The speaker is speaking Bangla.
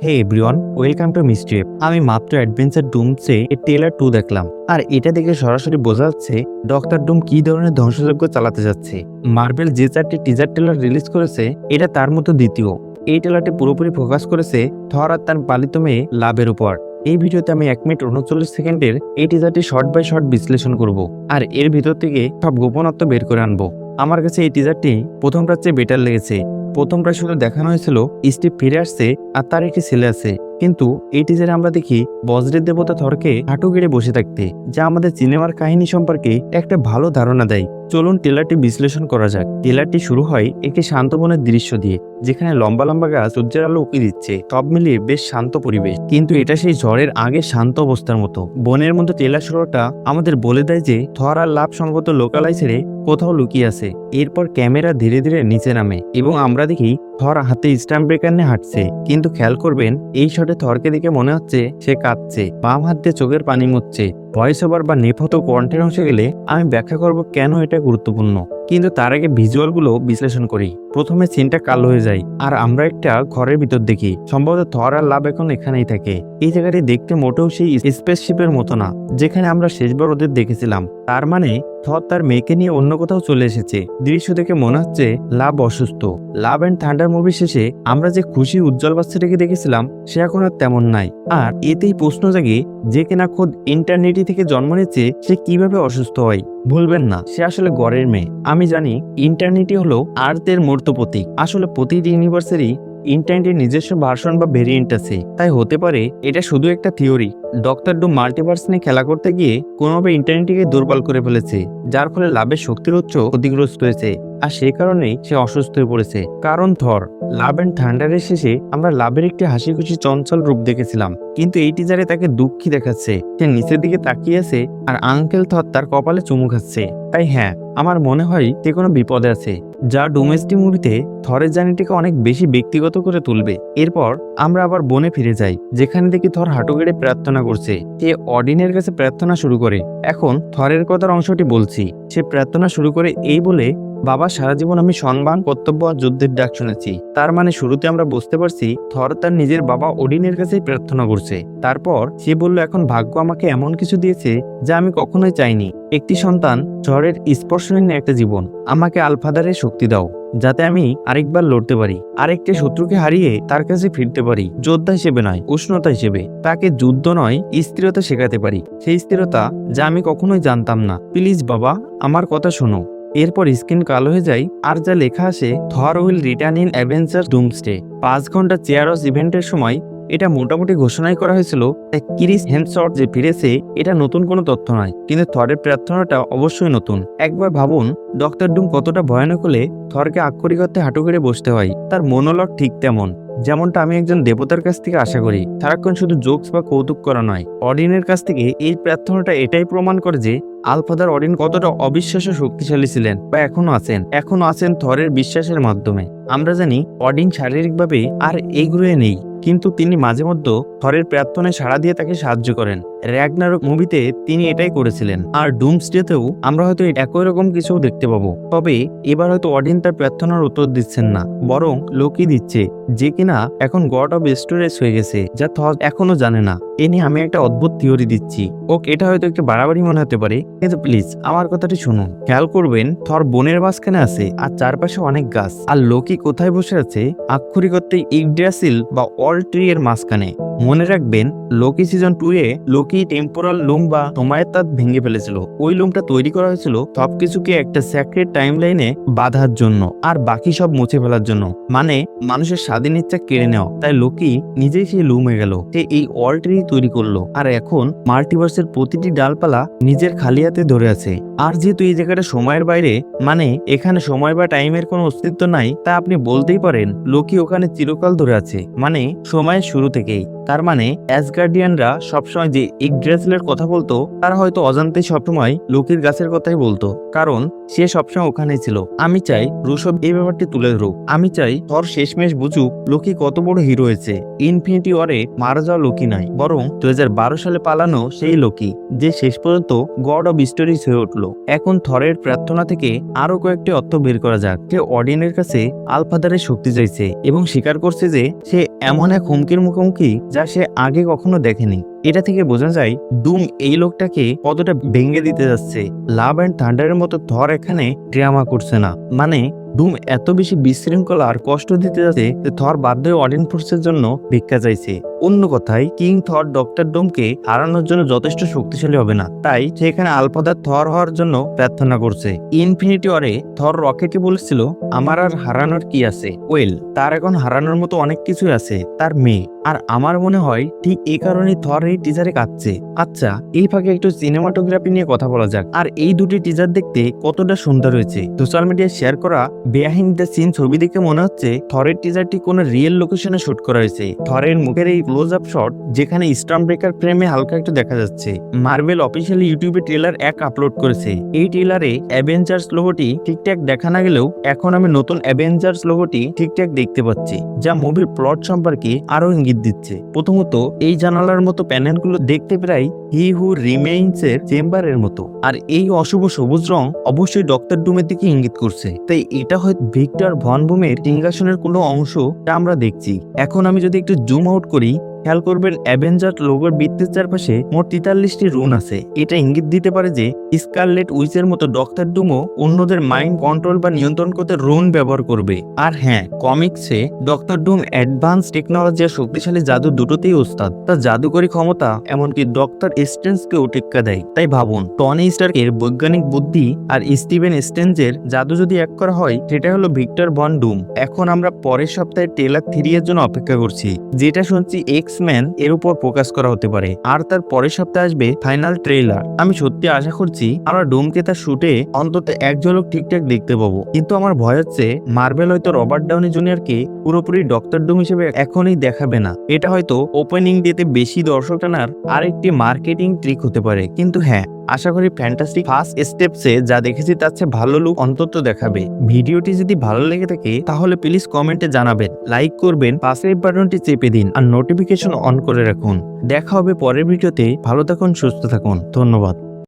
Hey everyone, welcome to mystery. আমি মাত্র অ্যাডভেঞ্চার ডুমসে এর ট্রেলার 2 দেখলাম, আর এটা দেখে সরাসরি বোঝা যাচ্ছে ডক্টর ডুম কি ধরনের ধ্বংসযজ্ঞ চালাতে যাচ্ছে। মার্বেল যে 4টি টিজার ট্রেলার রিলিজ করেছে, এটা তার মতো দ্বিতীয়। এই ট্রেলারটি পুরোপুরি ফোকাস করেছে থর আর তার পালিত মেয়ে লাভের উপর। এই ভিডিওতে আমি 1 মিনিট 39 সেকেন্ডের এই টিজারটি শর্ট বাই শর্ট বিশ্লেষণ করব, আর এর ভিতর থেকে সব গোপনত্ব বের করে আনবো। আমার কাছে এই টিজারটি প্রথমটার চেয়ে বেটার লেগেছে। প্রথমটা শুধু দেখানো হয়েছিল স্টিভ ফিরে আসছে আর তার একটি ছেলে আছে, কিন্তু এই টিজারে আমরা দেখি বজ্রের দেবতা থরকে হাঁটু গেড়ে বসে থাকতে, যা আমাদের সিনেমার কাহিনী সম্পর্কে একটা ভালো ধারণা দেয়। চলুন ট্রেলারটি বিশ্লেষণ করা যাক। ট্রেলারটি শুরু হয় একটি শান্ত বনের দৃশ্য দিয়ে, যেখানে লম্বা লম্বা গাছ সূর্যের আলো উকি দিচ্ছে। সব মিলিয়ে বেশ শান্ত পরিবেশ, কিন্তু এটা সেই ঝড়ের আগে শান্ত অবস্থার মতো। বনের মধ্যে ট্রেলার শুরুটা আমাদের বলে দেয় যে থর আর লাভ সম্ভবত লোকালয় ছেড়ে কোথাও লুকিয়ে আছে। এরপর ক্যামেরা ধীরে ধীরে নিচে নামে এবং আমরা দেখি থর হাতে স্ট্যাম্প ব্রেকার নিয়ে হাঁটছে, কিন্তু খেয়াল করবেন এই শটে থরকে দেখে মনে হচ্ছে সে কাঁদছে, বাম হাত দিয়ে চোখের পানি মুছছে। ভয়েস ওভার বা নেপথ্য কণ্ঠের অংশে গেলে আমি ব্যাখ্যা করব কেন এটা গুরুত্বপূর্ণ, কিন্তু তার আগে ভিজুয়ালগুলো বিশ্লেষণ করি। প্রথমে সিনটা কালো হয়ে যায় আর আমরা একটা ঘরের ভিতর দেখি। সম্ভবত থর আর লাভ এখন এখানেই থাকে। এই জায়গাটি দেখতে মোটেও সেই স্পেসশিপের মতো না যেখানে আমরা শেষবার ওদের দেখেছিলাম। তার মানে থর তার মেয়েকে নিয়ে অন্য কোথাও চলে এসেছে। দৃশ্য দেখে মনে হচ্ছে লাভ অসুস্থ। লাভ অ্যান্ড থান্ডার মুভি শেষে আমরা যে খুশি উজ্জ্বল বাচ্চাটাকে দেখেছিলাম, সে এখন আর তেমন নাই। আর এতেই প্রশ্ন জাগে, যে কিনা খোদ ইন্টারনেটি থেকে জন্ম নিচ্ছে, সে কিভাবে অসুস্থ হয়? ভুলবেন না, সে আসলে গড়ের মেয়ে। আমি জানি ইন্টারনেটি হলো আর্থের মূর্ত প্রতীক। আসলে প্রতিটি ইউনিভার্সেরই ইন্টারনেটের নিজস্ব ভার্সন বা ভেরিয়েন্ট আছে, তাই হতে পারে এটা শুধু একটা থিওরি। ডক্টর ডুম মাল্টিভার্স নিয়ে খেলা করতে গিয়ে কোনোভাবে ইন্টারনেটকে দুর্বল করে ফেলেছে, যার ফলে লাভের শক্তির উৎস ক্ষতিগ্রস্ত হয়েছে, আর সেই কারণেই সে অসুস্থ হয়ে পড়েছে। কারণ থর লাভ অ্যান্ড থান্ডারের শেষে আমরা লাভের একটি হাসি খুশি চঞ্চল রূপ দেখেছিলাম, কিন্তু এই টিজারে তাকে দুঃখী দেখাচ্ছে। সে নিচের দিকে তাকিয়ে আছে আর আঙ্কেল থর তার কপালে চুমু খাচ্ছে। তাই হ্যাঁ, আমার মনে হয় সে কোনো বিপদে আছে, যা ডোমেস্টিক মুভিতে থরের জার্নিটিকে অনেক বেশি ব্যক্তিগত করে তুলবে। এরপর আমরা আবার বনে ফিরে যাই, যেখানে দেখি থর হাঁটু গেড়ে প্রার্থনা করছে। সে অডিনের কাছে প্রার্থনা শুরু করে। এখন থরের কথার অংশটি বলছি। সে প্রার্থনা শুরু করে এই বলে, বাবা, সারা জীবন আমি সম্মান, কর্তব্য আর যুদ্ধের ডাক শুনেছি। তার মানে শুরুতে আমরা বুঝতে পারছি থর তার নিজের বাবা ওডিনের কাছেই প্রার্থনা করছে। তারপর সে বলল, এখন ভাগ্য আমাকে এমন কিছু দিয়েছে যা আমি কখনোই চাইনি, একটি সন্তান, ঝড়ের স্পর্শহীন একটা জীবন। আমাকে আলফাদারের শক্তি দাও, যাতে আমি আরেকবার লড়তে পারি, আরেকটি শত্রুকে হারিয়ে তার কাছে ফিরতে পারি, যোদ্ধা হিসেবে নয়, উষ্ণতা হিসেবে। তাকে যুদ্ধ নয়, স্থিরতা শেখাতে পারি, সেই স্থিরতা যা আমি কখনোই জানতাম না। প্লিজ বাবা, আমার কথা শোনো। এরপর স্ক্রিন কালো হয়ে যায় আর যা লেখা আসে, Thor will return in Avenger Doomsday. 5 ঘন্টা চেয়ারস ইভেন্টের সময় এটা মোটামুটি ঘোষণাই করা হয়েছিল। ক্রিস হেমসওয়ার্থ যে ফিরেছে, এটা নতুন কোনো তথ্য নয়, কিন্তু থরের প্রার্থনাটা অবশ্যই নতুন। একবার ভাবুন ডক্টর ডুম কতটা ভয়ানক হলে থরকে আক্ষরিক অর্থে হাঁটু গেড়ে বসতে হয়। তার মনোলগ ঠিক তেমন, যেমনটা আমি একজন দেবতার কাছ থেকে আশা করি। সারাক্ষণ শুধু জোকস বা কৌতুক করা নয়। অডিনের কাছ থেকে এই প্রার্থনাটা এটাই প্রমাণ করে যে আলফাদার অডিন কতটা অবিশ্বাস্য শক্তিশালী ছিলেন, বা এখনো আছেন থরের বিশ্বাসের মাধ্যমে। আমরা জানি অডিন শারীরিকভাবে আর এই গ্রহে নেই, কিন্তু তিনি মাঝে মধ্যে থরের প্রার্থনায় সাড়া দিয়ে তাকে সাহায্য করেন। র্যাগনারক মুভিতে তিনি এটাই করেছিলেন, আর ডুমসডেতেও আমরা হয়তো একই রকম কিছু দেখতে পাবো। তবে এবার হয়তো অডিন তার প্রার্থনার উত্তর দিচ্ছেন না, বরং লোকি দিচ্ছে, যে কিনা এখন গড অফ স্টোরেজ হয়ে গেছে, যা থর এখনো জানে না। এ নিয়ে আমি একটা অদ্ভুত থিওরি দিচ্ছি। এটা হয়তো একটু বাড়াবাড়ি মনে হতে পারে, কিন্তু প্লিজ আমার কথাটি শুনুন। খেয়াল করবেন থর বনের মাঝখানে আছে আর চারপাশে অনেক গাছ, আর লোকি কোথায় বসে আছে? আক্ষরিক অর্থে ইগড্রাসিল বা অল ট্রি এর মাঝখানে। মনে রাখবেন লোকি সিজন 2 এ লোকি টেম্পোরাল লুম বা সময়ের তাঁত ভেঙে ফেলেছিল। ওই লুমটা তৈরি করা হয়েছিল সবকিছুকে একটা স্যাক্রেড টাইমলাইনে বাঁধার জন্য আর বাকি সব মুছে ফেলার জন্য, মানে মানুষের স্বাধীন ইচ্ছা কেড়ে নেওয়া। তাই লোকি নিজেই সেই লুম হয়ে গেল, সে এই অল ট্রি তৈরি করলো, আর এখন মাল্টিভার্সের প্রতিটি ডালপালা নিজের খালি হাতে ধরে আছে। আর যেহেতু এই জায়গাটা সময়ের বাইরে, মানে এখানে সময় বা টাইমের কোনো অস্তিত্ব নাই, তা আপনি বলতেই পারেন লোকি ওখানে চিরকাল ধরে আছে, মানে সময়ের শুরু থেকেই। তার মানে অ্যাসগার্ডিয়ানরা সবসময় যে ইগড্রেসলের কথা বলতো তারা হয়তো অজান্তেই সবসময় লোকির গাছের কথাই বলতো, কারণ সে সবসময় ওখানেই ছিল। আমি চাই রুশো এই ব্যাপারটি তুলে ধরুক। আমি চাই থর শেষমেশ বুঝুক লোকি কত বড় হিরো হয়েছে। ইনফিনিটি ওয়ারে মারা যাওয়া লোকি নাই, বরং 2012 সালে পালানো সেই লোকি যে শেষ পর্যন্ত গড অব স্টোরিজ হয়ে উঠল। এখন থরের প্রার্থনা থেকে আরো কয়েকটি অর্থ বের করা যাক। সে অডিনের কাছে আলফাদারের শক্তি চাইছে এবং স্বীকার করছে যে সে এমন এক হুমকির মুখোমুখি যা সে আগে কখনো দেখেনি। এটা থেকে বোঝা যায় ডুম এই লোকটাকে কতটা ভেঙে দিতে যাচ্ছে। লাভ অ্যান্ড থান্ডারের মতো থর এখানে ড্রামা করছে না, মানে ডুম এত বেশি বিশৃঙ্খলা আর কষ্ট দিতে যাচ্ছে যে থর বাধ্য হয়ে অডিন ফোর্সের জন্য ভিক্ষা চাইছে। অন্য কথায় কিং থর ডক্টর ডুমকে হারানোর জন্য যথেষ্ট শক্তিশালী হবে না, তাই সে এখানে আলফাদার থর হওয়ার জন্য প্রার্থনা করছে। ইনফিনিটি ওয়ারে থর রকেটকে বলেছিল আমার আর হারানোর কি আছে। ওয়েল, তার এখন হারানোর মতো অনেক কিছুই আছে, তার মেয়ে। আর আমার মনে হয় ঠিক এই কারণেই থর এই টিজারে কাঁদছে। আচ্ছা, এই ফাঁকে একটু সিনেমাটোগ্রাফি নিয়ে কথা বলা যাক। আর এই দুটি টিজার দেখতে কতটা সুন্দর হয়েছে। সোশ্যাল মিডিয়ায় শেয়ার করা বিহাইন্ড দ্য সিন ছবি দেখে মনে হচ্ছে থরের টিজারটি কোনো রিয়েল লোকেশনে শুট করা হয়েছে। থরের মুখের এই ক্লোজ আপ শট যেখানে স্টর্ম ব্রেকার ফ্রেমে হালকা একটু দেখা যাচ্ছে। মার্বেল অফিসিয়ালি ইউটিউবে ট্রেলার আপলোড করেছে। এই ট্রেলারে অ্যাভেঞ্জার্স লোগোটি ঠিকঠাক দেখা না গেলেও এখন আমি নতুন অ্যাভেঞ্জার্স লোগোটি ঠিকঠাক দেখতে পাচ্ছি, যা মুভির প্লট সম্পর্কে আরো ইঙ্গিত দিচ্ছে। প্রথমত, এই জানালার মতো প্যানেলগুলো দেখতে প্রায় হি হু রিমেইনস এর চেম্বারের মতো, আর এই অশুভ সবুজ রং অবশ্যই ডক্টর ডুমের দিকে ইঙ্গিত করছে। তাই এটা হয়তো ভিক্টর ভন বুমের সিংহাসনের কোনো অংশ যা আমরা দেখছি। এখন আমি যদি একটু জুম আউট করি, খেয়াল করবেন অ্যাভেঞ্জার লোগোর বৃত্তের চারপাশে মোট 43টি রুন আছে। এটা ইঙ্গিত দিতে পারে যে স্কারলেট উইচের মতো ডক্টর ডুমও অন্যদের মাইন্ড কন্ট্রোল বা নিয়ন্ত্রণ করতে রুন ব্যবহার করবে। আর হ্যাঁ, কমিক্সে ডক্টর ডুম অ্যাডভান্স টেকনোলজি আর শক্তিশালী জাদু দুটোতেই ওস্তাদ। তার জাদুকরী ক্ষমতা এমনকি ডক্টর স্ট্রেঞ্জকেও টেক্কা দেয়। তাই ভাবুন, টনি স্টার্কের বৈজ্ঞানিক বুদ্ধি আর স্টিভেন স্ট্রেঞ্জের জাদু যদি এক করা হয়, সেটা হলো ভিক্টর ভন ডুম। এখন আমরা পরের সপ্তাহে ট্রেলার 3 এর জন্য অপেক্ষা করছি, যেটা শুনছি এক্স-ম্যান এর উপর ফোকাস করা হতে পারে। আর তার পরের সপ্তাহে আসবে ফাইনাল ট্রেলার। আমি সত্যি আশা করছি আমরা ডুমকে তার শুটে অন্তত এক ঝলক ঠিকঠাক দেখতে পাবো। কিন্তু আমার ভয় হচ্ছে মার্বেল হয়তো রবার্ট ডাউনি জুনিয়রকে পুরোপুরি ডক্টর ডুম হিসেবে এখনই দেখাবে না। এটা হয়তো ওপেনিং ডেতে বেশি দর্শক টানার আরেকটি মার্কেটিং ট্রিক হতে পারে। কিন্তু হ্যাঁ, আশা করি ফ্যান্টাস্টিক ফার্স্ট স্টেপসে যা দেখেছি তার চেয়ে ভালো লুক অন্তত দেখাবে। ভিডিওটি যদি ভালো লেগে থাকে তাহলে প্লিজ কমেন্টে জানাবেন, লাইক করবেন, পাশের বাটনটি চেপে দিন আর নোটিফিকেশন অন করে রাখুন। দেখা হবে পরের ভিডিওতে। ভালো থাকুন, সুস্থ থাকুন, ধন্যবাদ।